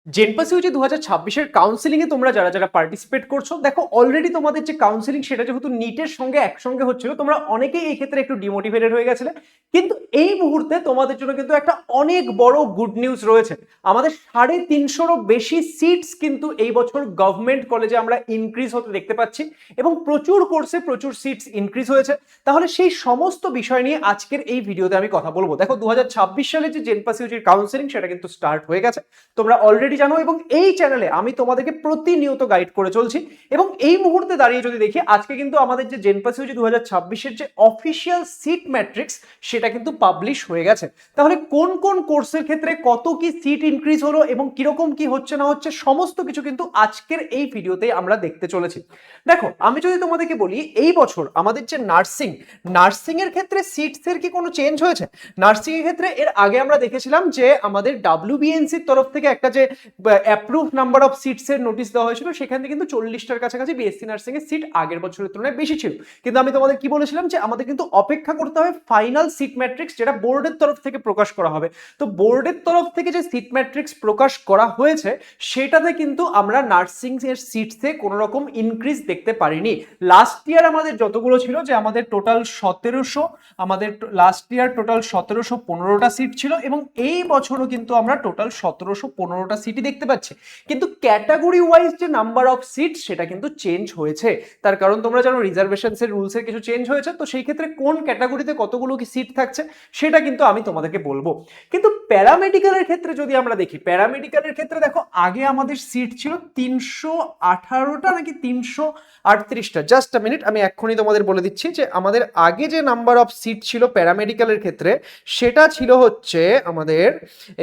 জেনপাস Yuji 2026-এর counselling এ তোমরা যারা যারা পার্টিসিপেট করছো, দেখো অলরেডি তোমাদের যে কাউন্সিলিং সেটা যেহেতু নিটের সঙ্গে একসঙ্গে হচ্ছিল, তোমরা অনেকেই এই ক্ষেত্রে একটু ডিমোটিভেটেড হয়ে গেছিলে। কিন্তু এই মুহূর্তে তোমাদের জন্য কিন্তু একটা অনেক বড় গুড নিউজ রয়েছে। আমাদের 350-রও বেশি সিটস কিন্তু এই বছর গভর্নমেন্ট কলেজে আমরা ইনক্রিজ হতে দেখতে পাচ্ছি এবং প্রচুর কোর্সে প্রচুর সিটস ইনক্রিজ হয়েছে। তাহলে সেই সমস্ত বিষয় নিয়ে আজকের এই ভিডিওতে আমি কথা বলবো। দেখো 2026 সালে যে জেনপাস ইউজির কাউন্সিলিং সেটা কিন্তু স্টার্ট হয়ে গেছে, তোমরা অলরেডি জানো, এবং এই চ্যানেলে আমি তোমাদেরকে প্রতিনিয়ত গাইড করে চলছি। এবং এই মুহূর্তে দাঁড়িয়ে যদি দেখি, আজকে কিন্তু আমাদের যে জেনপাস ইউজি 2026-এর যে অফিসিয়াল সিট ম্যাট্রিক্স সেটা কিন্তু পাবলিশ হয়ে গেছে। তাহলে কোন কোন কোর্সের ক্ষেত্রে কত কি সিট ইনক্রিজ হলো এবং কিরকম কি হচ্ছে না হচ্ছে সমস্ত কিছু কিন্তু আজকের এই ভিডিওতে আমরা দেখতে চলেছি। দেখো আমি যদি তোমাদেরকে বলি, এই বছর আমাদের যে নার্সিং এর ক্ষেত্রে সিটস এর কি কোনো চেঞ্জ হয়েছে? নার্সিং এর ক্ষেত্রে এর আগে আমরা দেখেছিলাম যে আমাদের ডাব্লিউবিএনসির তরফ থেকে একটা যে অ্যাপ্রুভ নাম্বার অফ সিটস এর নোটিশ দেওয়া হয়েছিল, সেখান থেকে কিন্তু 40টার কাছাকাছি বিএসসি নার্সিং এর সিট আগের বছরের তুলনায় বেশি ছিল। কিন্তু আমি তোমাদের কি বলেছিলাম যে আমাদের কিন্তু অপেক্ষা করতে হবে ফাইনাল সিট ম্যাট্রিক্স, যেটা বোর্ডের তরফ থেকে প্রকাশ করা হবে। তো বোর্ডের তরফ থেকে যে সিট ম্যাট্রিক্স প্রকাশ করা হয়েছে সেটাতে কিন্তু আমরা নার্সিং এর সিটসে কোনো রকম ইনক্রিজ দেখতে পারিনি। লাস্ট ইয়ার আমাদের যতগুলো ছিল, যে আমাদের টোটাল 1700, আমাদের লাস্ট ইয়ার টোটাল 1715টা সিট ছিল, এবং এই বছরও কিন্তু আমরা টোটাল 1715টা সিটই দেখতে পাচ্ছি। কিন্তু ক্যাটাগরি ওয়াইজ যে নাম্বার অফ সিট সেটা কিন্তু চেঞ্জ হয়েছে। তার কারণ তোমরা জানো রিজার্ভেশনস এর রুলস এর কিছু চেঞ্জ হয়েছে। তো সেই ক্ষেত্রে কোন ক্যাটাগরিতে কতগুলো কি সিট থাকছে সেটা কিন্তু আমি তোমাদেরকে বলবো। কিন্তু প্যারামেডিক্যালের ক্ষেত্রে যদি আমরা দেখি, প্যারামেডিক্যালের ক্ষেত্রে দেখো আগে আমাদের সিট ছিল 318টা নাকি 338টা। জাস্ট আ মিনিট, আমি এক্ষুনি তোমাদের বলে দিচ্ছি যে আমাদের আগে যে নাম্বার অফ সিট ছিল প্যারামেডিক্যালের ক্ষেত্রে সেটা ছিল হচ্ছে আমাদের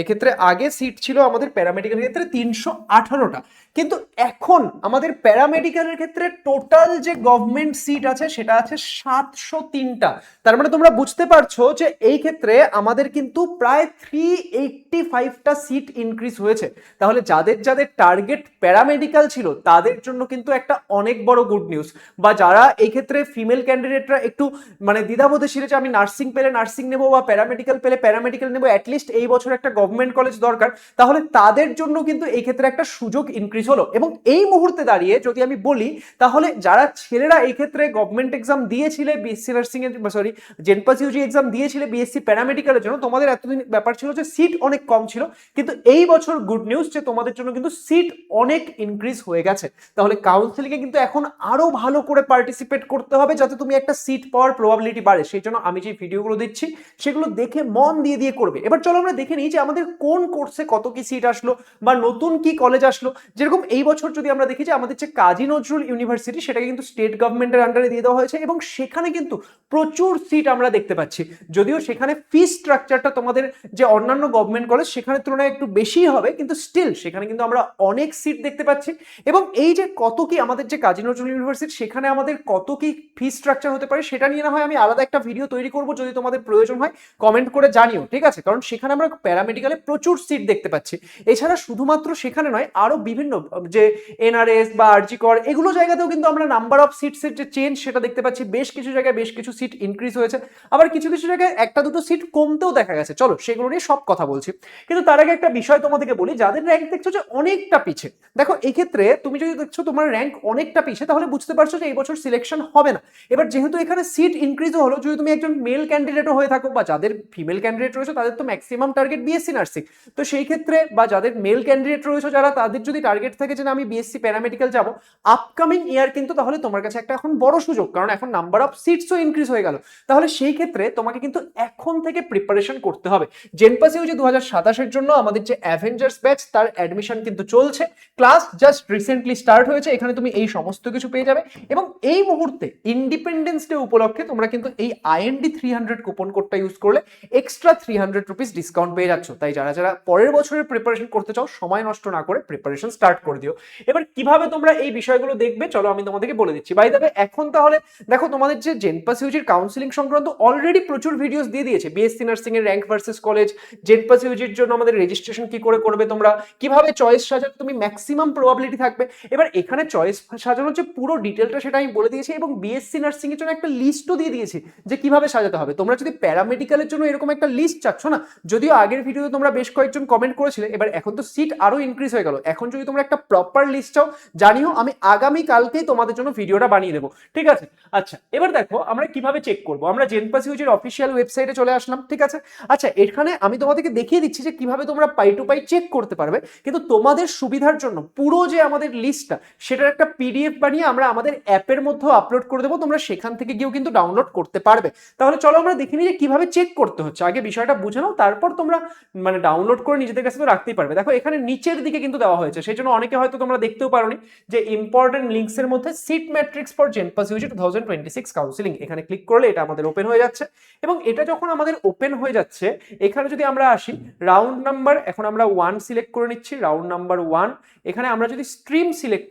এক্ষেত্রে আগে সিট ছিল আমাদের প্যারামেডিক্যালের ক্ষেত্রে 318টা। কিন্তু এখন আমাদের প্যারামেডিক্যালের ক্ষেত্রে টোটাল যে গভর্নমেন্ট সিট আছে সেটা আছে 703টা। তার মানে তোমরা বুঝতে পারছো যে এই ক্ষেত্রে আমাদের কিন্তু প্রায় 385টা সিট ইনক্রিজ হয়েছে। তাহলে যাদের যাদের টার্গেট প্যারামেডিক্যাল ছিল তাদের জন্য কিন্তু একটা অনেক বড় গুড নিউজ। বা যারা এই ক্ষেত্রে ফিমেল ক্যান্ডিডেটরা একটু মানে দ্বিধাবোধে ছিল যে আমি নার্সিং পেলে নার্সিং নেবো বা প্যারামেডিক্যাল পেলে প্যারামেডিক্যাল নেবো, অ্যাটলিস্ট এই বছর একটা গভর্নমেন্ট কলেজ দরকার, তাহলে তাদের জন্য কিন্তু এই ক্ষেত্রে একটা সুযোগ ইনক্রিজ হলো। এবং এই মুহূর্তে দাঁড়িয়ে যদি আমি বলি, তাহলে যারা ছেলেরা এই ক্ষেত্রে গভর্নমেন্ট এক্সাম দিয়েছিলে বিএসসি নার্সিং এর, সরি জেনপাস ইউজি এক্সাম দিয়েছিলে বিএসসি প্যারামেডিক্যালের জন্য, তোমাদের এতদিন ব্যাপার ছিল যে সিট অনেক কম ছিল। কিন্তু এই বছর গুড নিউজ যে তোমাদের জন্য কিন্তু সিট অনেক ইনক্রিজ হয়ে গেছে। তাহলে কাউন্সিলিং এ কিন্তু এখন আরো ভালো করে পার্টিসিপেট করতে হবে যাতে তুমি একটা সিট পাওয়ার প্রবাবিলিটি বাড়ে। সেই জন্য আমি যে ভিডিওগুলো দিচ্ছি সেগুলো দেখে মন দিয়ে দিয়ে করবে। এবার চলো আমরা দেখে নিই যে আমাদের কোন কোর্সে কত কি সিট আসলো বা নতুন কি কলেজ আসলো। যেরকম এই বছর যদি আমরা দেখি যে আমাদের যে কাজী নজরুল ইউনিভার্সিটি সেটাকে কিন্তু স্টেট গভর্নমেন্টের আন্ডারে দিয়ে দেওয়া হয়েছে, এবং সেখানে কিন্তু প্রচুর সিট আমরা দেখতে পাচ্ছি। যদিও সেখানে ফি স্ট্রাকচারটা তোমাদের যে অন্যান্য গভর্নমেন্ট কলেজ সেখানের তুলনায় একটু বেশি হবে, কিন্তু স্টিল সেখানে কিন্তু আমরা অনেক সিট দেখতে পাচ্ছি। এবং এই যে কত কি আমাদের যে কাজী নজরুল ইউনিভার্সিটি সেখানে আমাদের কত কি ফি স্ট্রাকচার হতে পারে সেটা নিয়ে না হয় আমি আলাদা একটা ভিডিও তৈরি করব, যদি তোমাদের প্রয়োজন হয় কমেন্ট করে জানিও, ঠিক আছে? কারণ সেখানে আমরা প্যারামেডিক্যালে প্রচুর সিট দেখতে পাচ্ছি। এছাড়া শুধুমাত্র সেখানে নয়, আরো বিভিন্ন যে এনআরএস বা আরজি কর এগুলো জায়গাতেও কিন্তু আমরা নাম্বার অফ সিটসের যে চেঞ্জ সেটা দেখতে পাচ্ছি। বেশ কিছু জায়গায় বেশ কিছু সিট ইনক্রিজ হয়েছে, আবার কিছু কিছু জায়গায় একটা দুটো সিট কমতেও দেখা গেছে। চলো সেগুলো নিয়ে সব কথা বলছি। কিন্তু তার আগে একটা বিষয় তোমাদেরকে বলি, যাদের র্যাঙ্ক দেখছো যে অনেকটা পিছে, দেখো এই ক্ষেত্রে তুমি যদি দেখছো তোমার র্যাঙ্ক অনেকটা পিছে, তাহলে বুঝতে পারছো যে এই বছর সিলেকশন হবে না। এবার যেহেতু এখানে সিট ইনক্রিজও হলো, যদি তুমি একজন মেল ক্যান্ডিডেটও হয়ে থাকো বা যাদের ফিমেল ক্যান্ডিডেট রয়েছে তাদের তো ম্যাক্সিমাম টার্গেট বিএসসি নার্সিং, তো সেই ক্ষেত্রে বা যাদের মেল ক্যান্ডিডেট রয়েছে যারা, তাদের যদি টার্গেট থাকে যে আমি বিএসসি প্যারামেডিক্যাল যাব আপকামিং ইয়ার, কিন্তু তাহলে তোমার কাছে একটা এখন বড় সুযোগ, কারণ এখন নাম্বার অফ সিটসও ইনক্রিজ হয়ে গেল। তাহলে সেই ক্ষেত্রে তোমাকে কিন্তু এখন থেকে প্রিপারেশন করতে হবে। জেনপাস ইউজি 2027-এর জন্য আমাদের যে অ্যাভেঞ্জার্স ব্যাচ তার অ্যাডমিশন কিন্তু চলছে, ক্লাস জাস্ট রিসেন্টলি স্টার্ট হয়েছে। এখানে তুমি এই সমস্ত কিছু পেয়ে যাবে, এবং এই মুহূর্তে ইন্ডিপেন্ডেন্স ডে উপলক্ষে তোমরা কিন্তু এই আইএনডি 300 কুপন কোডটা ইউজ করলে এক্সট্রা 300 রুপিস ডিসকাউন্ট পেয়ে যাচ্ছ। তাই যারা যারা পরের বছরের প্রিপারেশন করতে চাও সময় নষ্ট না করে প্রিপারেশন স্টার্ট করে দিও। এবার কিভাবে তোমরা এই বিষয়গুলো দেখবে চলো আমি তোমাদেরকে বলে দিচ্ছি। বাই দ্য ওয়ে, এখন তাহলে দেখো তোমাদের যে জেনপাস ইউজির কাউন্সিলিং সংক্রান্ত অলরেডি প্রচুর ভিডিওস দিয়ে দিয়েছে। বিএসসি নার্সিং এর র্যাঙ্ক ভার্সেস কলেজ, জেনপাস ইউজির জন্য আমাদের রেজিস্ট্রেশন কি করে করবে তোমরা, কিভাবে চয়েস সাজাতে তুমি ম্যাক্সিমাম প্রবাবিলিটি থাকবে। এবার এখানে চয়েস সাজানোর যে পুরো ডিটেলটা সেটা আমি বলে দিয়েছি, এবং বিএসসি নার্সিং এর জন্য একটা লিস্টও দিয়ে দিয়েছি যে কিভাবে সাজাতে হবে। তোমরা যদি প্যারামেডিক্যালের জন্য এরকম একটা লিস্ট চাচ্ছ না, যদিও আগের ভিডিওতে তোমরা বেশ কয়েকজন কমেন্ট করেছিলে, এবার এখন তো সিট আরো ইনক্রিজ হয়ে গেল। এখন যদি তোমরা একটা প্রপার লিস্ট চাও জানিও, আমি আগামী কালকেই তোমাদের জন্য ভিডিওটা বানিয়ে দেবো, ঠিক আছে? আচ্ছা, এবার দেখো আমরা কিভাবে চেক করবো। আমরা জেনপাস ইউজির অফিসিয়াল ওয়েবসাইটে চলে আসলাম, ঠিক আছে? আচ্ছা, এখানে আমি তোমাদেরকে দেখিয়ে দিচ্ছি যে কিভাবে তোমরা পাই টু পাই চেক করতে পারবে, কিন্তু তোমাদের সুবিধার জন্য পুরো যে আমাদের লিস্টটা সেটার একটা পিডিএফ বানিয়ে আমরা আমাদের অ্যাপের মধ্যে আপলোড করে দেবো, তোমরা সেখান থেকে গিয়েও কিন্তু ডাউনলোড করতে পারবে। তাহলে চলো আমরা দেখে নিই যে কিভাবে চেক করতে হচ্ছে। আগে বিষয়টা বুঝে নাও, তারপর তোমরা মানে ডাউনলোড করে নিজেদের কাছে তো রাখতেই পারবে। দেখো এখানে নিচের দিকে কিন্তু দেওয়া হয়েছে, সেই জন্য অনেকে হয়তো তোমরা দেখতেও পারোনি যে ইম্পর্টেন্ট লিঙ্কস এর মধ্যে seat matrix for JENPAS UG 2026 counselling, এখানে ক্লিক করলে এটা আমাদের ওপেন হয়ে যাচ্ছে। এবং এটা যখন আমাদের ওপেন হয়ে যাচ্ছে, এখানে যদি আমরা আসি রাউন্ড নাম্বার, এখন আমরা 1 সিলেক্ট করে নিচ্ছি, রাউন্ড নাম্বার 1। এখানে আমরা যদি স্ট্রিম সিলেক্ট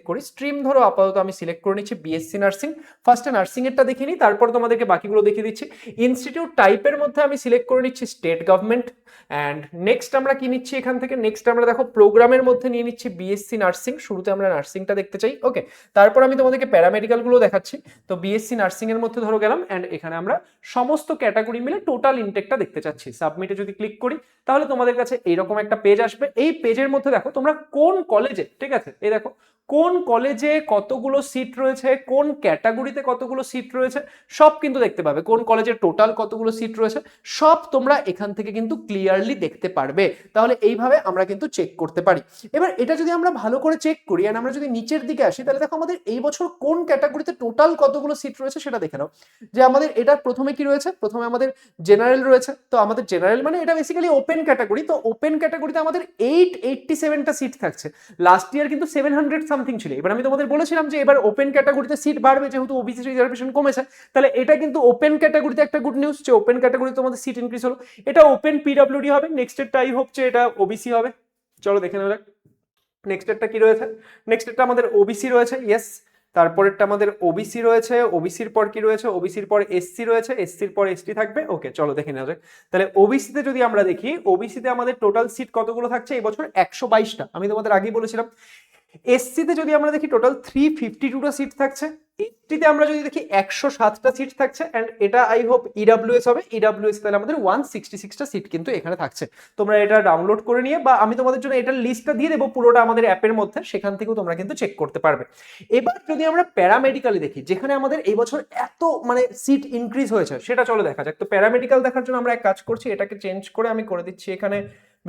করি, স্ট্রিম ধরো আপাতত আমি সিলেক্ট করে নিচ্ছি বিএসসি নার্সিং। ফার্স্টে নার্সিং এরটা দেখে নিই, তারপর তোমাদেরকে বাকিগুলো দেখিয়ে দিচ্ছি। ইনস্টিটিউট টাইপের মধ্যে আমি সিলেক্ট করে নিচ্ছি স্টেট গভর্নমেন্ট। অ্যান্ড নেক্সট আমরা কি নিচ্ছি এখান থেকে, নেক্সট আমরা দেখো প্রোগ্রামের মধ্যে নিয়ে নিচ্ছি বিএসসি নার্সিং। শুরুতে আমরা নার্সিংটা দেখতে চাই, ওকে। তারপর আমি তোমাদেরকে প্যারামেডিক্যালগুলো দেখাচ্ছি। তো বিএসসি নার্সিং এর মধ্যে ধরো গেলাম, অ্যান্ড এখানে আমরা সমস্ত ক্যাটাগরি মিলে টোটাল ইনটেকটা দেখতে চাচ্ছি। সাবমিটে যদি ক্লিক করি তাহলে তোমাদের কাছে এইরকম একটা পেজ আসবে। এই পেজের মধ্যে দেখো তোমরা কোন কলেজে, ঠিক আছে, এই দেখো কোন কলেজে কতগুলো সিট রয়েছে, কোন ক্যাটাগরিতে কতগুলো সিট রয়েছে সব কিন্তু দেখতে পাবে। কোন কলেজের টোটাল কতগুলো সিট রয়েছে সব তোমরা এখান থেকে কিন্তু ক্লিয়ারলি দেখতে পারবে। তাহলে এইভাবে আমরা কিন্তু চেক করতে পারি। এবার এটা যদি আমরা ভালো করে চেক করি, আর আমরা যদি নিচের দিকে আসি, তাহলে দেখো আমাদের এই বছর কোন ক্যাটাগরিতে টোটাল কতগুলো সিট রয়েছে সেটা দেখে নাও। যে আমাদের এটা প্রথমে কি রয়েছে, প্রথমে আমাদের জেনারেল রয়েছে। তো আমাদের জেনারেল মানে এটা বেসিক্যালি ওপেন ক্যাটাগরি। তো ওপেন ক্যাটাগরিতে আমাদের 887টা সিট থাকছে। লাস্ট ইয়ার কিন্তু 700 সামথিং ছিল। এবার আমি তোমাদের বলেছিলাম যে এবার ওপেন ক্যাটাগরিতে সিট বাড়বে, যেহেতু ওবিসি রিজার্ভেশন কমেছে। তাহলে এটা কিন্তু ওপেন ক্যাটাগরিতে একটা গুড নিউজ, যে ওপেন ক্যাটাগরিতে তোমাদের সিট ইনক্রিজ হলো। এটা ওপেন পিডব্লিউডি হবে, নেক্সট এরটা আই হোপ যে এটা ওবিসি হবে। চলো দেখে নেওয়া যাক নেক্সট এরটা কি রয়েছে। নেক্সট এরটা আমাদের ওবিসি রয়েছে, ইয়েস। তারপরেরটা আমাদের ওবিসি রয়েছে, ওবিসির পর কি রয়েছে, ওবিসির পর এসসি রয়েছে, এসসির পর এসটি থাকবে, ওকে। চলো দেখে নেওয়া যাক। তাহলে ওবিসিতে যদি আমরা দেখি, ওবিসিতে আমাদের টোটাল সিট কতগুলো থাকছে এই বছর, 122টা। আমি তোমাদের আগেই বলেছিলাম। এসসিতে যদি আমরা দেখি টোটাল 352টা সিট থাকছে। এসটিতে আমরা যদি দেখি 107টা সিট থাকছে। অ্যান্ড এটা আই হোপ ইডব্লিউএস হবে, ইডব্লিউএস তাহলে আমাদের 166টা সিট কিন্তু এখানে থাকছে। তোমরা এটা ডাউনলোড করে নিয়ে, বা আমি তোমাদের জন্য এটার লিস্টটা দিয়ে দেবো পুরোটা আমাদের অ্যাপের মধ্যে, সেখান থেকেও তোমরা কিন্তু চেক করতে পারবে। এবার যদি আমরা প্যারামেডিক্যালে দেখি, যেখানে আমাদের এই বছর এত মানে সিট ইনক্রিজ হয়েছে, সেটা চলো দেখা যাক। তো প্যারামেডিক্যাল দেখার জন্য আমরা এক কাজ করছি, এটাকে চেঞ্জ করে আমি করে দিচ্ছি এখানে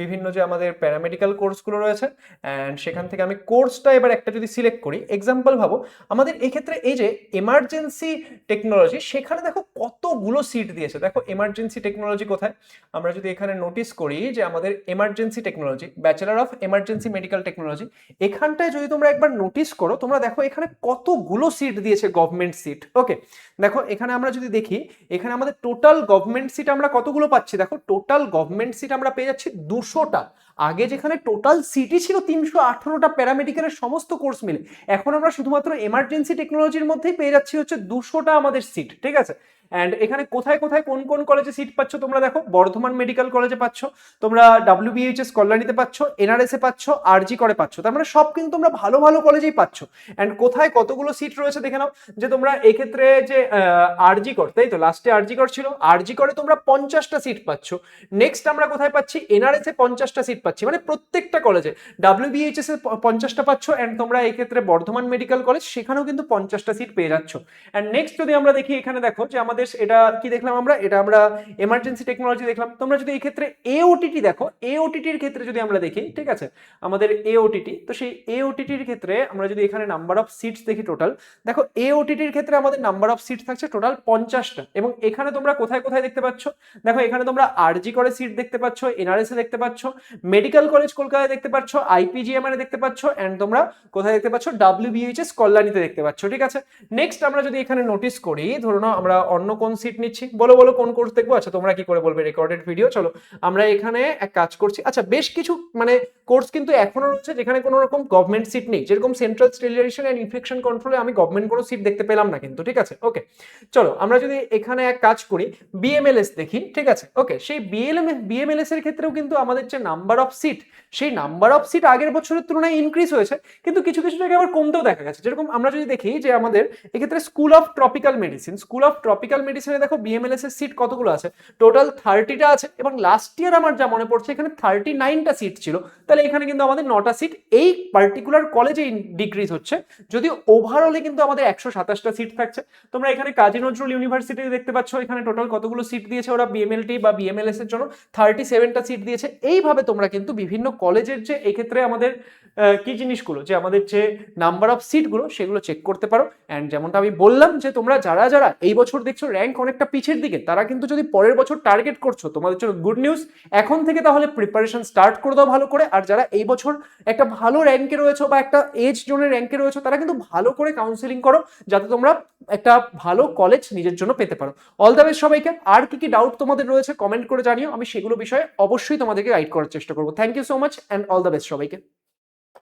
বিভিন্ন যে আমাদের প্যারামেডিক্যাল কোর্সগুলো রয়েছে। অ্যান্ড সেখান থেকে আমি কোর্সটা এবার একটা যদি সিলেক্ট করি, এক্সাম্পল ভাবো আমাদের এই ক্ষেত্রে এই যে এমার্জেন্সি টেকনোলজি, সেখানে দেখো কতগুলো সিট দিয়েছে। দেখো এমার্জেন্সি টেকনোলজি কোথায়, আমরা যদি এখানে নোটিস করি যে আমাদের emergency technology, bachelor of emergency medical technology, এখানটায় যদি তোমরা একবার নোটিস করো, তোমরা দেখো এখানে কতগুলো সিট দিয়েছে, গভর্নমেন্ট সিট, ওকে। দেখো এখানে আমরা যদি দেখি, এখানে আমাদের টোটাল গভর্নমেন্ট সিট আমরা কতগুলো পাচ্ছি, দেখো টোটাল গভর্নমেন্ট সিট আমরা পেয়ে যাচ্ছি 200টা। আগে যেখানে টোটাল সিটই ছিল 318টা প্যারামেডিক্যালের সমস্ত কোর্স মিলে, এখন আমরা শুধুমাত্র এমার্জেন্সি টেকনোলজির মধ্যেই পেয়ে যাচ্ছি হচ্ছে 200টা আমাদের সিট, ঠিক আছে। অ্যান্ড এখানে কোথায় কোথায় কোন কোন কলেজে সিট পাচ্ছ তোমরা দেখো, বর্ধমান মেডিকেল কলেজে পাচ্ছ, তোমরা WBHS কল্যাণীতে পাচ্ছ, NRS এ পাচ্ছ, RG করে পাচ্ছ। তার মানে সব কিন্তু তোমরা ভালো ভালো কলেজেই পাচ্ছ। অ্যান্ড কোথায় কতগুলো সিট রয়েছে দেখে নাও, যে তোমরা এক্ষেত্রে যে RG কর, তাই তো লাস্টে RG কর ছিল, RG করে তোমরা 50টা সিট পাচ্ছ। নেক্সট আমরা কোথায় পাচ্ছি, NRS এ 50টা সিট পাচ্ছি, মানে প্রত্যেকটা কলেজে। WBHS এ 50টা পাচ্ছ। অ্যান্ড তোমরা এই ক্ষেত্রে বর্ধমান মেডিকেল কলেজ, সেখানেও কিন্তু 50টা সিট পেয়ে যাচ্ছ। অ্যান্ড নেক্সট যদি আমরা দেখি, এখানে দেখো যে আমাদের এটা কি দেখলাম আমরা, এটা আমরা এমার্জেন্সি টেকনোলজি দেখলাম। তোমরা যদি এই ক্ষেত্রে AOTT দেখো, AOTTর ক্ষেত্রে যদি আমরা দেখি, ঠিক আছে, আমাদের AOTT, তো সেই AOTTর ক্ষেত্রে আমরা যদি এখানে নাম্বার অফ সিটস দেখি টোটাল, দেখো AOTTর ক্ষেত্রে আমাদের নাম্বার অফ সিট থাকছে টোটাল 50টা। এবং এখানে তোমরা কোথায় কোথায় দেখতে পাচ্ছ, দেখো এখানে তোমরা RG করে সিট দেখতে পাচ্ছ, NRS এ দেখতে পাচ্ছ, মেডিকেল কলেজ কলকাতায় দেখতে পাচ্ছ, IPGMR এ দেখতে পাচ্ছ, এন্ড তোমরা কোথায় দেখতে পাচ্ছ, WBHS কল্যাণীতে দেখতে পাচ্ছ, ঠিক আছে। নেক্সট আমরা যদি এখানে নোটিস করি, ধরো না আমরা অন্য কোন সিট নিচ্ছি, বলো বলো কোন কোর্স দেখবো। আচ্ছা তোমরা কি করে বলবে, রেকর্ডেড ভিডিও। চলো আমরা এখানে এক কাজ করছি। আচ্ছা বেশ কিছু মানে কোর্স কিন্তু এখনো রয়েছে যেখানে কোনো রকম গভর্নমেন্ট সিট নেই, যেরকম সেন্ট্রাল স্টেরিলাইজেশন এন্ড ইনফেকশন কন্ট্রোলে আমি গভর্নমেন্ট কোনো সিট দেখতে পেলাম না কিন্তু, ঠিক আছে, ওকে। চলো আমরা যদি এখানে এক কাজ করি, BMLS দেখি, ঠিক আছে, ওকে। সেই BMLS এর ক্ষেত্রেও কিন্তু আমাদের যে নাম্বার অফ সিট, সেই নাম্বার অফ সিট আগের বছরের তুলনায় ইনক্রিজ হয়েছে, কিন্তু কিছু জায়গায় আবার কমতেও দেখা গেছে। যেরকম আমরা যদি দেখি যে আমাদের এক্ষেত্রে school of tropical medicine medical মেডিসিনে দেখো বিএমএলএস এর সিট কতগুলো আছে, টোটাল 30টা আছে, এবং লাস্ট ইয়ার আমার যা মনে পড়ছে এখানে 39টা সিট ছিল। তাহলে এখানে কিন্তু আমাদের 9টা সিট এই পার্টিকুলার কলেজে ডিক্রিজ হচ্ছে, যদিও ওভারঅলে কিন্তু আমাদের 127টা সিট থাকছে। তোমরা এখানে কাজী নজরুল ইউনিভার্সিটি দেখতে পাচ্ছ, এখানে টোটাল কতগুলো সিট দিয়েছে ওরা বিএমএলটি বা বিএমএলএস এর জন্য, 37টা সিট দিয়েছে। এইভাবে তোমরা কিন্তু বিভিন্ন কলেজের যে এক্ষেত্রে আমাদের কি জিনিসগুলো, যে আমাদের যে নাম্বার অফ সিটগুলো সেগুলো চেক করতে পারো। অ্যান্ড যেমনটা আমি বললাম যে তোমরা যারা যারা এই বছর দেখছো র্যাঙ্ক অনেকটা পিছের দিকে, তারা কিন্তু যদি পরের বছর টার্গেট করছো, তোমাদের জন্য গুড নিউজ, এখন থেকে তাহলে প্রিপারেশন স্টার্ট করে দাও ভালো করে। আর যারা এই বছর একটা ভালো র্যাঙ্কে রয়েছে বা একটা এজ জোনের র্যাঙ্কে রয়েছে, তারা কিন্তু ভালো করে কাউন্সিলিং করো, যাতে তোমরা একটা ভালো কলেজ নিজের জন্য পেতে পারো। অল দ্য বেস্ট সবাইকে। আর কি কি ডাউট তোমাদের রয়েছে কমেন্ট করে জানিও, আমি সেগুলো বিষয়ে অবশ্যই তোমাদেরকে গাইড করার চেষ্টা করবো। Thank you so much and all the best সবাইকে।